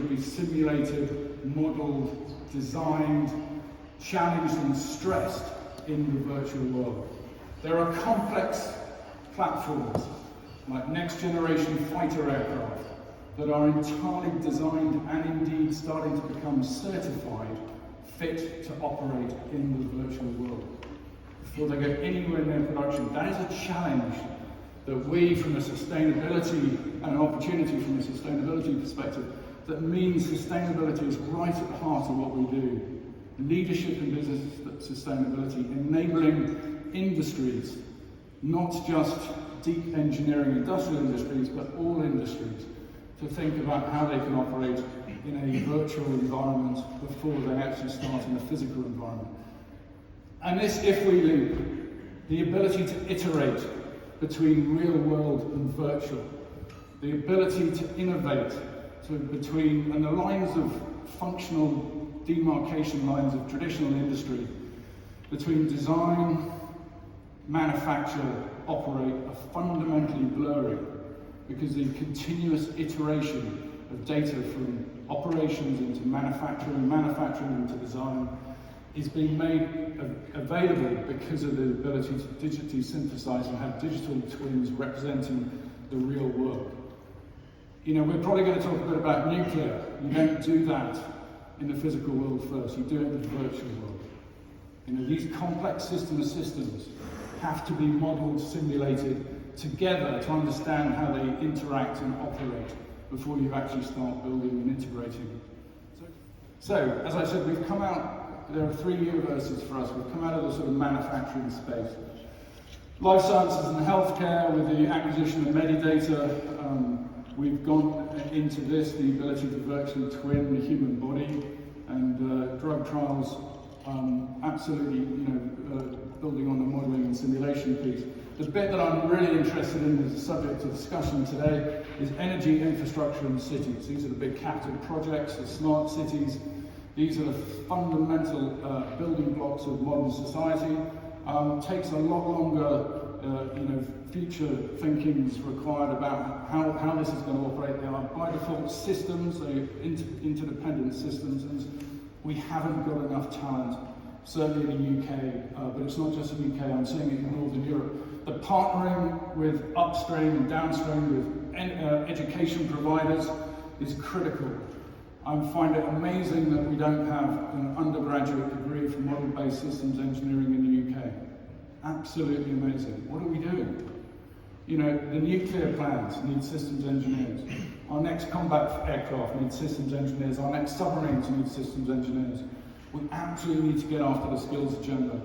could be simulated, modelled, designed, challenged and stressed in the virtual world. There are complex platforms like next generation fighter aircraft that are entirely designed and indeed starting to become certified fit to operate in the virtual world before they go anywhere near production. That is a challenge that we, from a sustainability and an opportunity from a sustainability perspective, that means sustainability is right at the heart of what we do. Leadership in business sustainability, enabling industries, not just deep engineering industrial industries, but all industries, to think about how they can operate in a virtual environment before they actually start in a physical environment. And this if-we loop, the ability to iterate between real world and virtual, the ability to innovate between, and the lines of functional demarcation lines of traditional industry between design, manufacture, operate are fundamentally blurring because the continuous iteration of data from operations into manufacturing, manufacturing into design is being made available because of the ability to digitally synthesize and have digital twins representing the real world. You know, we're probably going to talk a bit about nuclear. You don't do that in the physical world first, you do it in the virtual world. You know, these complex systems have to be modeled, simulated together to understand how they interact and operate before you actually start building and integrating. So, as I said, we've come out, there are 3 universes for us. We've come out of the sort of manufacturing space. Life sciences and healthcare with the acquisition of Medidata. We've gone into this, the ability to virtually twin the human body, and drug trials, absolutely, building on the modelling and simulation piece. The bit that I'm really interested in as a subject of discussion today is energy infrastructure and cities. These are the big capital projects, the smart cities. These are the fundamental building blocks of modern society. Takes a lot longer, future thinking is required about how this is going to operate. They are by default systems, they're interdependent systems, and we haven't got enough talent, certainly in the UK, but it's not just the UK, I'm seeing it in Northern Europe. The partnering with upstream and downstream with education providers is critical. I find it amazing that we don't have an undergraduate degree for model-based systems engineering in the UK. Absolutely amazing. What are we doing? You know, the nuclear plants need systems engineers. Our next combat aircraft needs systems engineers. Our next submarines need systems engineers. We absolutely need to get after the skills agenda.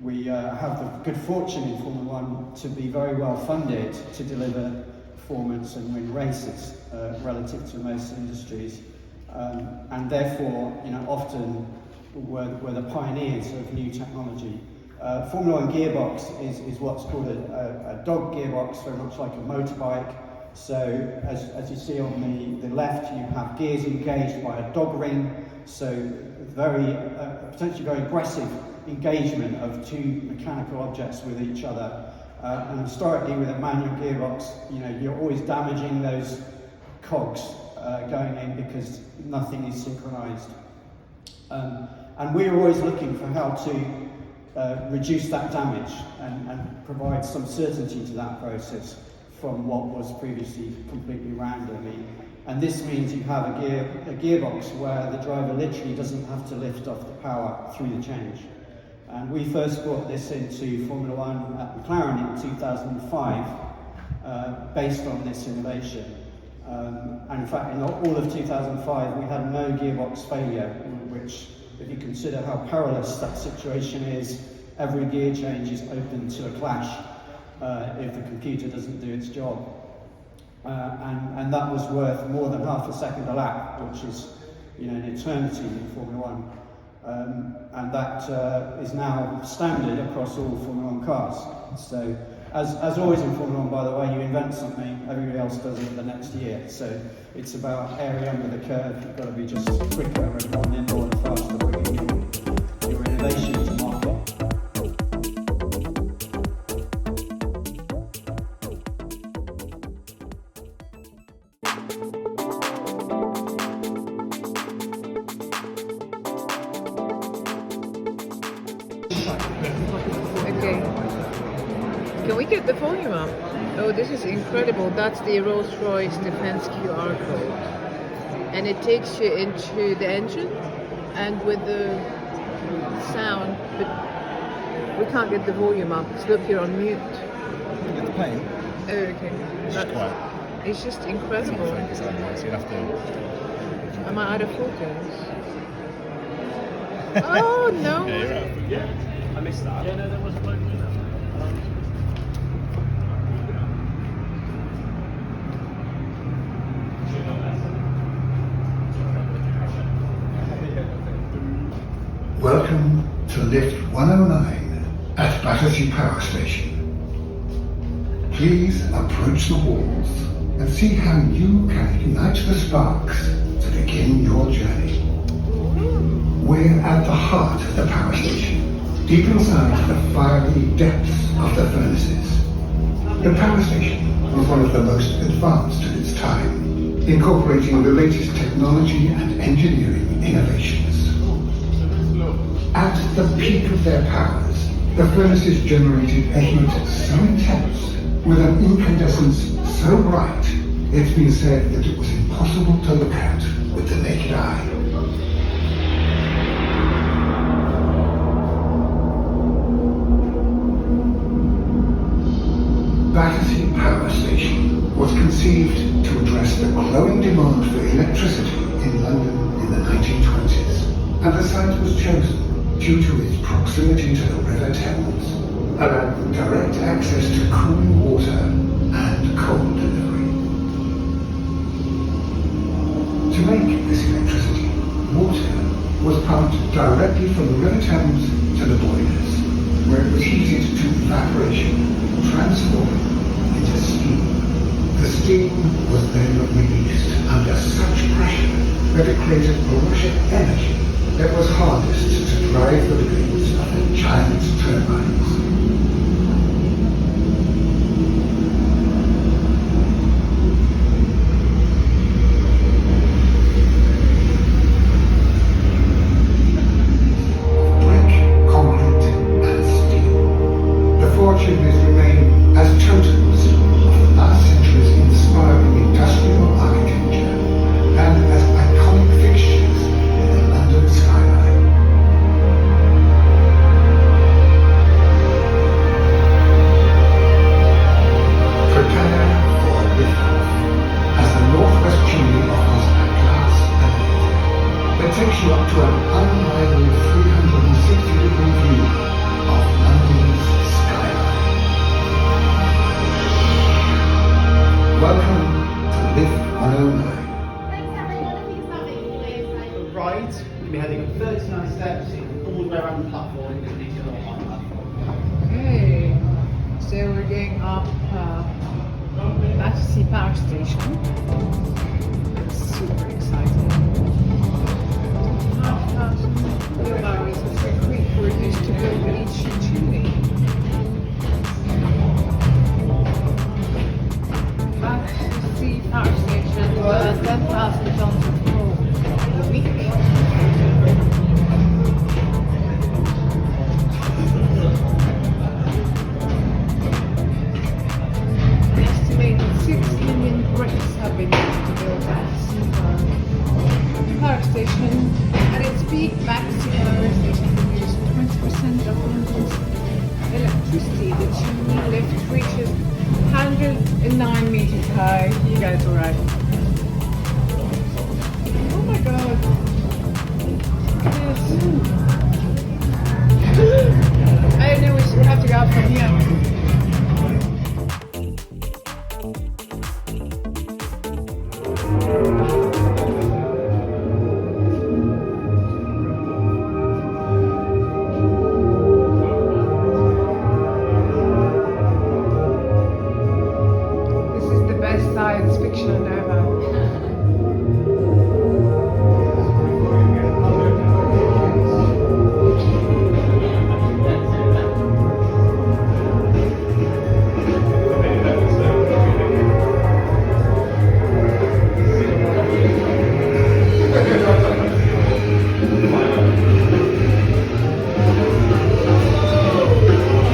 We have the good fortune in Formula One to be very well funded to deliver performance and win races relative to most industries, and therefore, often we're the pioneers of new technology. Formula One gearbox is what's called a dog gearbox, very much like a motorbike. So as you see on the left, you have gears engaged by a dog ring. So very potentially very aggressive engagement of two mechanical objects with each other. And historically, with a manual gearbox, you're always damaging those cogs going in because nothing is synchronized. And we're always looking for how to reduce that damage and provide some certainty to that process from what was previously completely random. And this means you have a gearbox where the driver literally doesn't have to lift off the power through the change. And we first brought this into Formula One at McLaren in 2005, based on this innovation. And in fact, in all of 2005, we had no gearbox failure, which, if you consider how perilous that situation is, every gear change is open to a clash if the computer doesn't do its job. And that was worth more than half a second a lap, which is an eternity in Formula One. and that is now standard across all Formula One cars. So, as always in Formula One, by the way, you invent something, everybody else does it the next year. So it's about area under the curve. You've got to be just quicker and more nimble and faster bringing your innovation to market. Okay. Can we get the volume up? Oh, this is incredible. That's the Rolls-Royce Defense QR code. And it takes you into the engine and with the sound, but we can't get the volume up. It's look, you're on mute. Get the plane. Oh, okay. It's just quiet. It's just It's incredible. not focused otherwise. You'd have to. Am I out of focus? Oh, no. Yeah, you're right. Yeah, I missed that. Yeah, no, there was a bloke doing that. Welcome to Lift 109 at Battersea Power Station. Please approach the walls and see how you can ignite the sparks to begin your journey. We're at the heart of the power station, deep inside the fiery depths of the furnaces. The power station was one of the most advanced of its time, incorporating the latest technology and engineering innovations. At the peak of their powers, the furnaces generated a heat so intense, with an incandescence so bright, it's been said that it was impossible to look at with the naked eye. Battersea Power Station was conceived to address the growing demand for electricity in London in the 1920s, and the site was chosen due to its proximity to the River Thames, allowing direct access to cooling water and coal delivery. To make this electricity, water was pumped directly from the River Thames to the boilers, where it was heated to evaporation, transforming into steam. The steam was then released under such pressure that it created a rush of energy that was harnessed to drive the blades of the giant turbines. Brick, concrete, and steel. The four chimneys remain as totems of the last century's inspiring industrial architecture and as iconic fixtures in the London skyline. Prepare for liftoff as the northwest chimney offers a glass elevator that takes you up to an unrivaled 360-degree view of London's skyline. Welcome to Lift 109. The right, you'll be heading up 39 steps all the way around the platform and lead you on the platform. Okay. So we're going up Battersea Power Station. It's super exciting. 5,000 wheelbarrows of concrete were used to build each chimney. Battersea Power Station was 10,000 tons of coal a week. An estimated 6 million bricks have been used to build Battersea Power Station. At its peak, Battersea Power Station produced 20% of London's electricity. The chimney lift reaches 109 meters high. You guys are right. Oh my god. Yes. I know we should have to go up from here. station ever.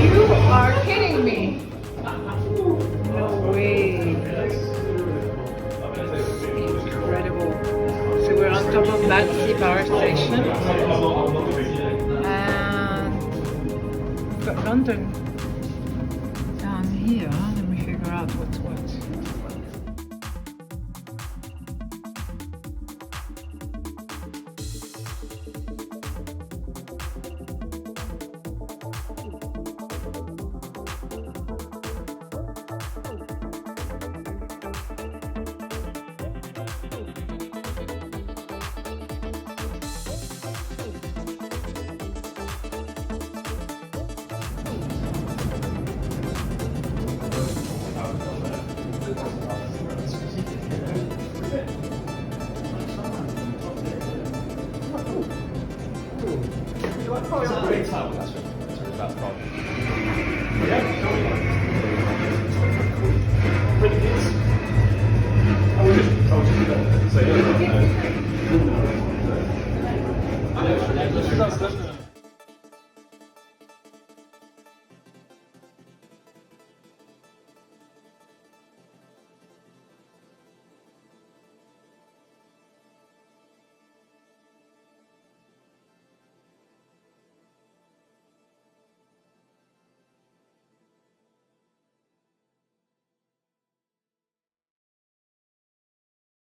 You are kidding me! No way! Incredible. So we're on top of Battersea Power Station. And we've got London down here. Let me figure out what's what.